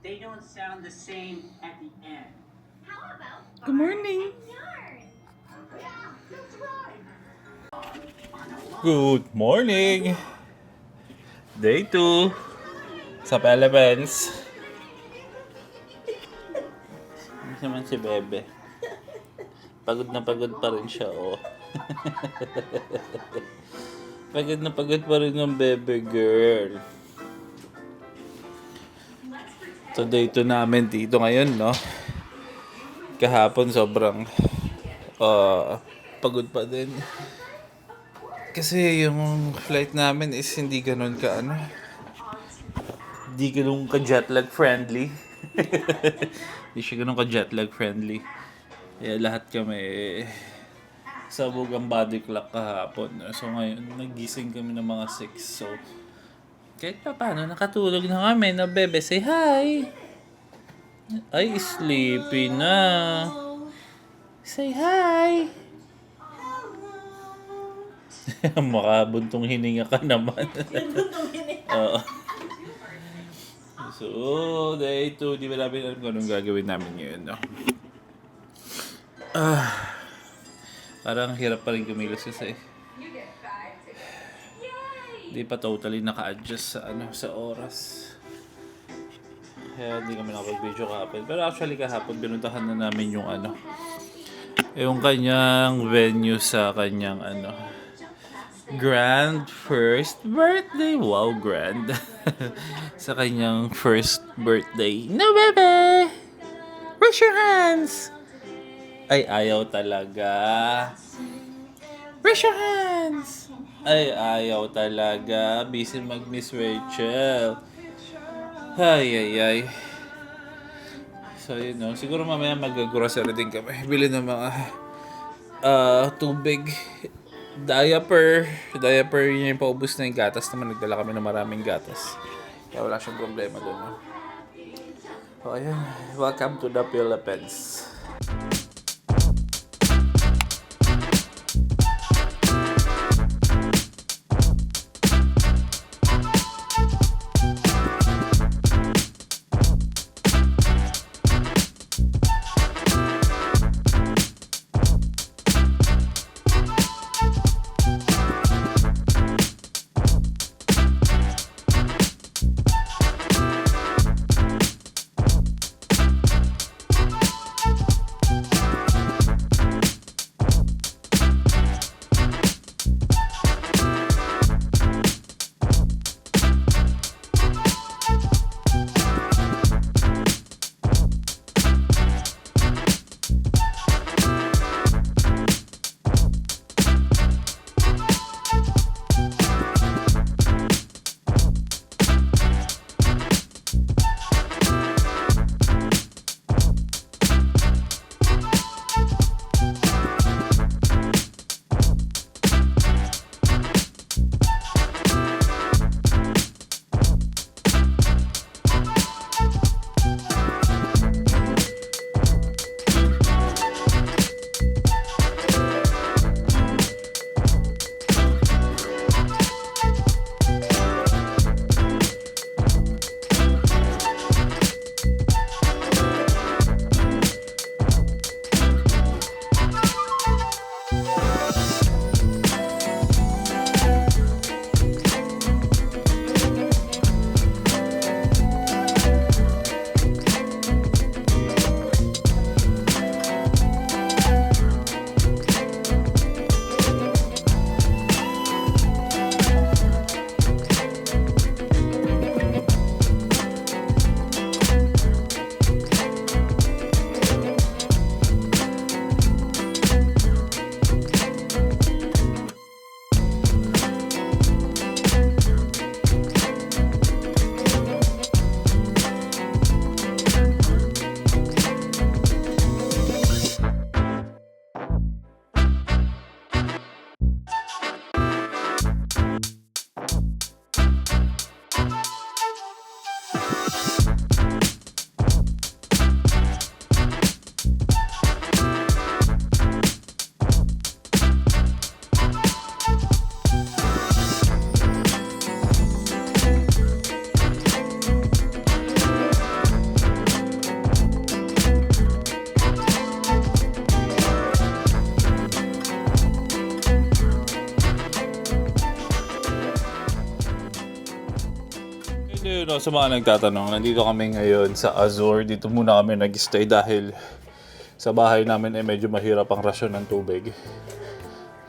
They don't sound the same at the end. Good morning. Good morning. Day 2 sa Philippines. Ano naman si Bebe? Pagod na pagod pa rin siya, oh. Pagod na pagod pa rin ng Bebe girl. So day 2 namin dito ngayon, no? Kahapon sobrang pagod pa din. Kasi yung flight namin is hindi ganun ka hindi ganun ka jetlag friendly. Hindi siya ganun ka jetlag friendly. Kaya lahat kami sabog ang body clock kahapon. So ngayon nagising kami ng mga 6. So kahit pa paano nakatulog na kami na Bebe, say hi. Ay, sleepy na. Say hi. Makabuntong hininga ka naman. Oo. So, day 2, di ba namin alam kung anong gagawin namin ngayon, no? Parang hirap pa rin kumilos kasi. Di pa totally naka-adjust sa oras. Kaya hindi kami nakapag-video kahapon. Pero actually kahapon binuntahan na namin yung kanyang venue sa kanyang grand first birthday. Wow, grand. Sa kanyang first birthday. No, Bebe! Raise your hands! Ay, ayaw talaga. Raise your hands! Ay, ayaw talaga. Busy mag-Miss Rachel. Ay. So, yun, no? Siguro mamaya mag-grocery din kami. Bili ng mga tubig. Diaper. Yun yung paubos na yung gatas naman. Nagdala kami ng maraming gatas. Kaya wala siyang problema doon, no? So, ayun. Welcome to the Philippines. yun, sa mga nagtatanong, nandito kami ngayon sa Azure. Dito muna kami nag-stay dahil sa bahay namin ay medyo mahirap ang rasyon ng tubig.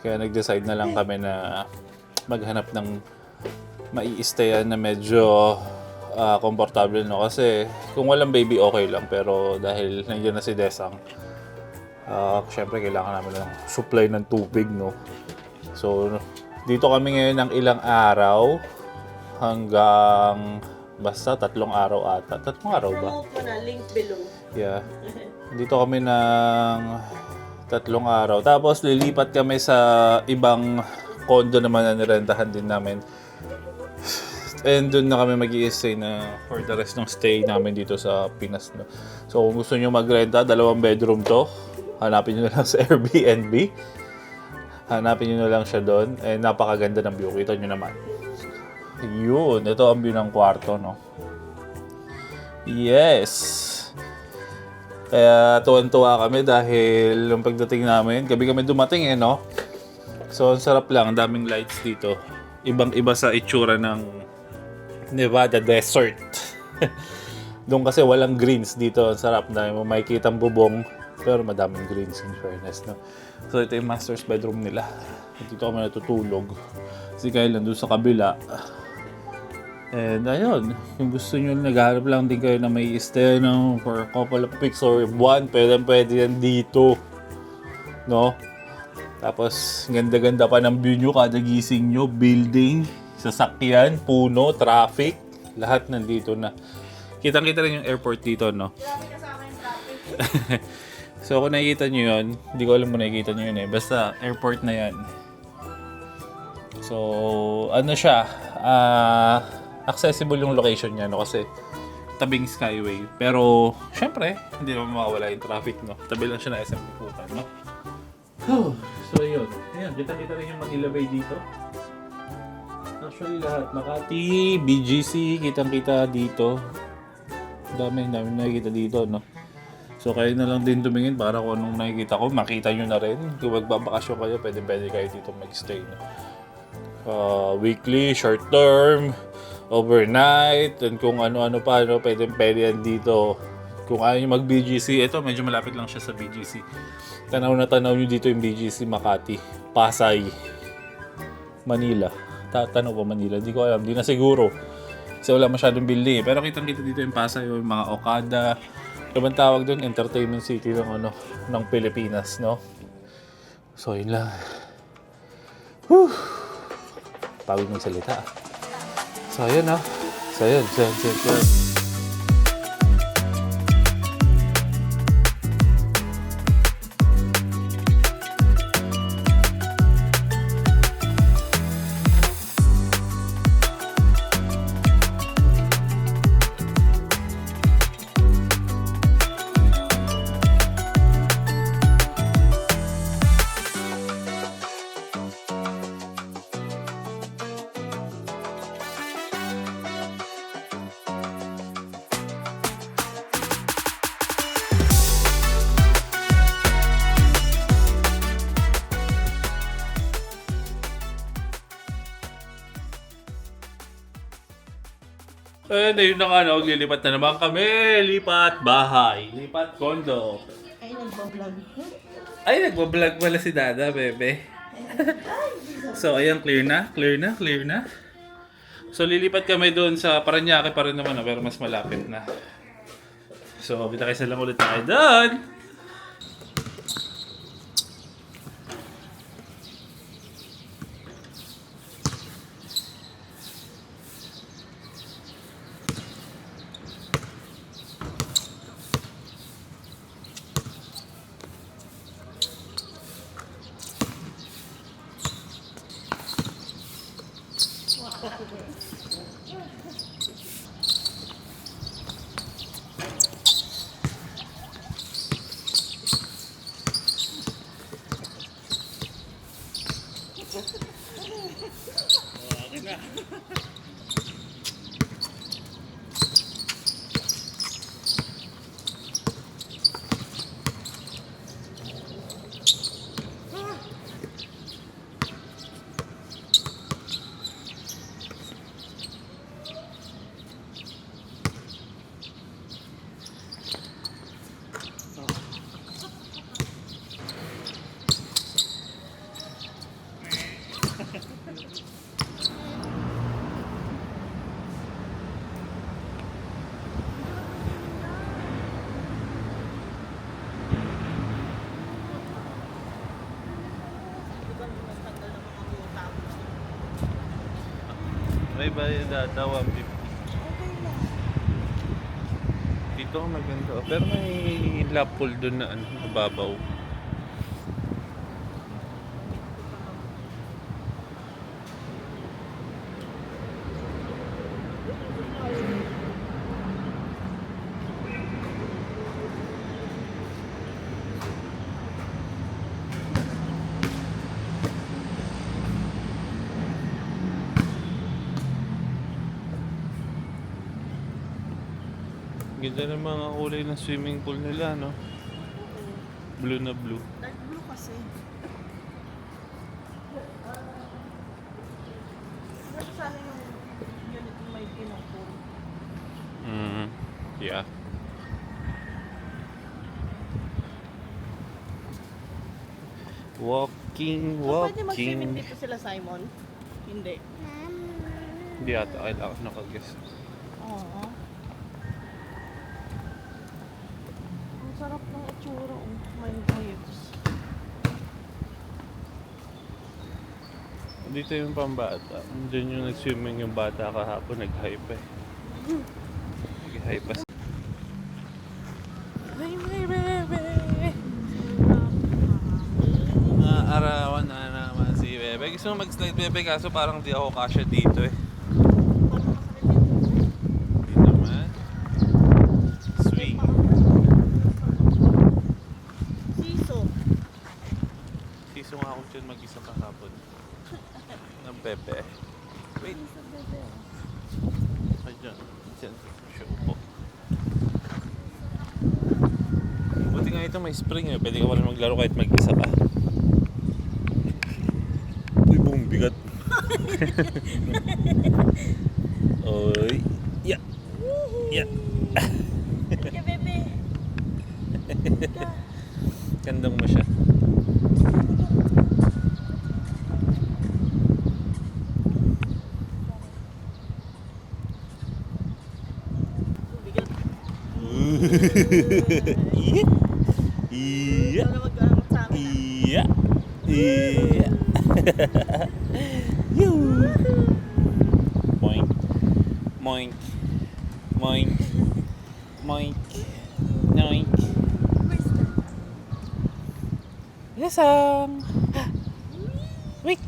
Kaya nag-decide na lang kami na maghanap ng mai-stayan na medyo komportable, no? Kasi kung walang baby, okay lang. Pero dahil nandiyan na si Desang, syempre kailangan namin ng supply ng tubig, no? So, dito kami ngayon ng ilang araw hanggang basta 3 araw ata. 3 araw ba? Promote mo na, link below. Yeah. Dito kami ng 3 araw. Tapos lilipat kami sa ibang condo naman na nirentahan din namin. And doon na kami mag-i-stay na for the rest ng stay namin dito sa Pinas. No? So kung gusto nyo magrenta, 2 bedroom to. Hanapin nyo na lang sa Airbnb. Hanapin nyo na lang siya doon. Eh, napakaganda ng view. Kita nyo naman. Yun. Ito ang view ng kwarto, no? Yes. Kaya tuwan-tuwa kami dahil yung pagdating namin, gabi kami dumating no? So, ang sarap lang. Ang daming lights dito. Ibang-iba sa itsura ng Nevada desert. Doon kasi walang greens dito. Ang sarap na mo makikita ang bubong. Pero madaming greens in fairness, no? So, ito yung master's bedroom nila. Dito kami natutulog. Si Kyle nandun sa kabila. And ayun, kung gusto nyo, naghahanap lang din kayo na may stay for a couple of weeks or one, pwede yan dito. No? Tapos, ganda-ganda pa ng view nyo kada gising nyo, building, sasakyan, puno, traffic, lahat nandito na. Kitang-kita rin yung airport dito, no? Grabe kasama yung traffic. So, kung nakikita nyo yun, hindi ko alam kung nakikita nyo yun basta, airport na yan. So, ano siya, accessible yung location niya, no? Kasi tabing Skyway. Pero, syempre, hindi naman mawawala yung traffic, no? Tabi lang siya na SM Puputan, no? So, yun. Ayan, kita-kita rin yung Manila Bay dito. Actually, lahat. Makati, BGC, kitang-kita dito. Dami nakikita dito, no? So, kayo na lang din tumingin para kung anong nakikita ko, makita nyo na rin. Kung magbabakasyon kayo, pwede kayo dito mag-stay, no? Weekly, short term, overnight, and kung ano-ano pa, no, pwede yan dito. Kung ayaw nyo mag-BGC, ito medyo malapit lang siya sa BGC. Tanaw na tanaw nyo dito yung BGC Makati, Pasay, Manila. Tanaw pa Manila, hindi ko alam, hindi na siguro. Kasi wala masyadong building. Pero kitang-kita dito yung Pasay, yung mga Okada. Ano bang tawag doon? Entertainment City ng Pilipinas, no? So, yun lang. Whew! Pagod ng salita. So, ayun na. So, ayun. Ayun na nga, no? Lilipat na naman kami. Lipat bahay. Lipat condo. Ay, nagbablog. Ay, nagbablog pala si Dada, bebe. So, ayan, clear na. So, lilipat kami doon sa Paranaque pa rin naman, pero mas malapit na. So, kita-kisa lang ulit tayo doon. bayad data 150. Okay lang. Dito maganda. Pero may lap pool doon na ano, nababaw. Ganda ng mga kulay ng swimming pool nila, no? Blue na blue. Dark blue kasi. Pero sana yung unit yung may pinapol. Yeah. Walking, So, pwede mag-swimming walking. dito sila, Simon? Hindi. Hindi ata kailangan nakaguess. Oo. Ang sarap ng itsura. Oh. May waves. Dito yung pambata. Doon yung nag-swimming yung bata kahapon, nag-hype eh. Nag-hype pa. Ay, my bebe! Arawan na naman si Bebe. Gusto mo mag-slide, Bebe, kaso parang di ako kasya dito eh. Parang masakit yun. Hindi naman. Swing. Siso. Siso nga ako dyan mag-isa kahapon. Ng Bebe. Wait. Siso, bebe. Ay, dyan. Dyan. Show po. Buti nga ito may spring eh. Pwede ka pala maglaro kahit mag-isa ka. Uy, buong bigat. Oy. Yeah. Yeah. Sige, bebe. Kandang mo siya. Bigat. Iya. Iya. Ikaw na mag-aamot sa amin. Iya. Iya. Yoo. Moink. Moink. Moink. Moink. Moink. Yesang. Wait.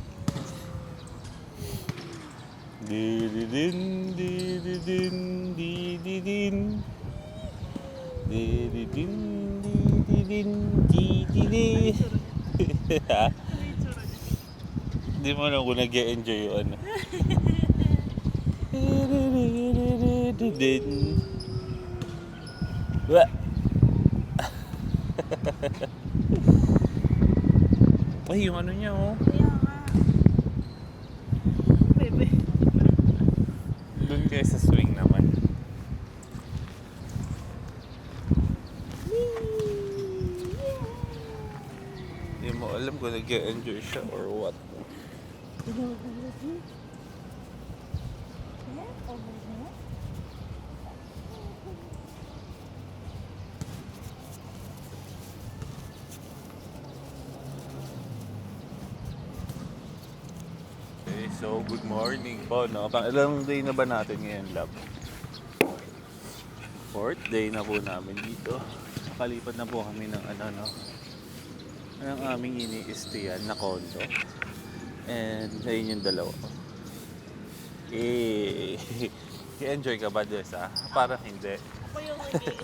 Dididin, dididin, dididin. Dididin, dididin, dididin. Hindi mo alam kung nag-e-enjoy yung ano. Dididin. Wa. Ay, yung ano niya oh. Kaya nga. Bebe. Doon kayo sa swing naman. Hindi mo alam kung nag-e-enjoy siya or what. Okay, so good morning po, no? Ilang day na ba natin ngayon, love? Fourth day na po namin dito. Nakalipat na po kami ng ano, no? Ang aming ini-stayan na condo. And ayun yung dalawa. Eh, i-enjoy ka ba Des, ah? Parang hindi. Ako yung nag-i-enjoy.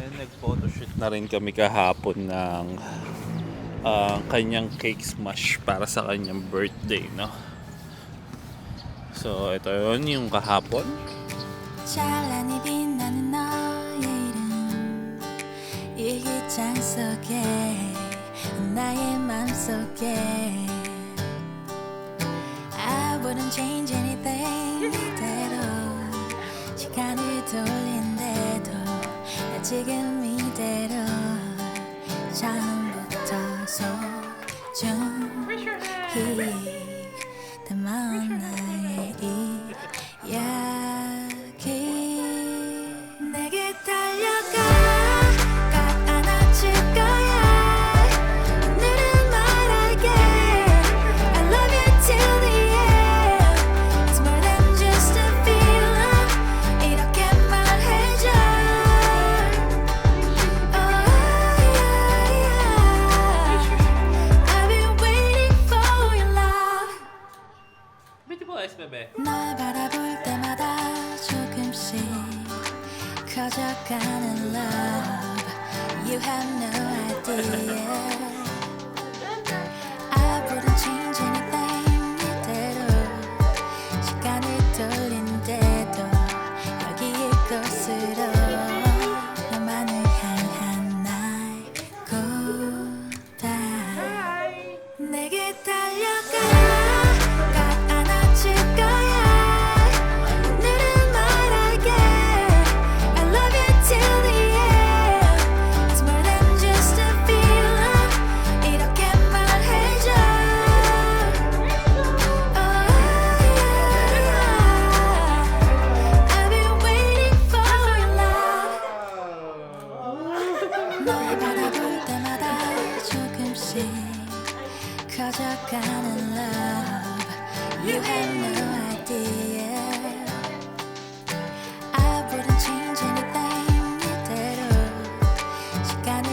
And nag-photoshoot na rin kami kahapon ng kanyang cake smash para sa kanyang birthday, no? So, ito yun yung kahapon. 찬란히 빛나는 너의 이름 이 기장 속에 나의 맘속에 I wouldn't change anything 이대로 시간을 돌린대도 나 지금 이대로 처음부터 소중히 담아온 나의 이야기 You have no idea. I wouldn't change anything 이대로 시간을 돌린대도 여기에 곳으로 너만을 향한 나의 고다 내게 달려가 꽉 안아줄 거야 오늘은 말할게 I love you till the end It's more than just a feeling 이렇게 말해줘 Oh yeah I've been waiting for your love 널 바라볼 때마다 조금씩 커져가는 love You have no idea I wouldn't change anything 이대로 시간을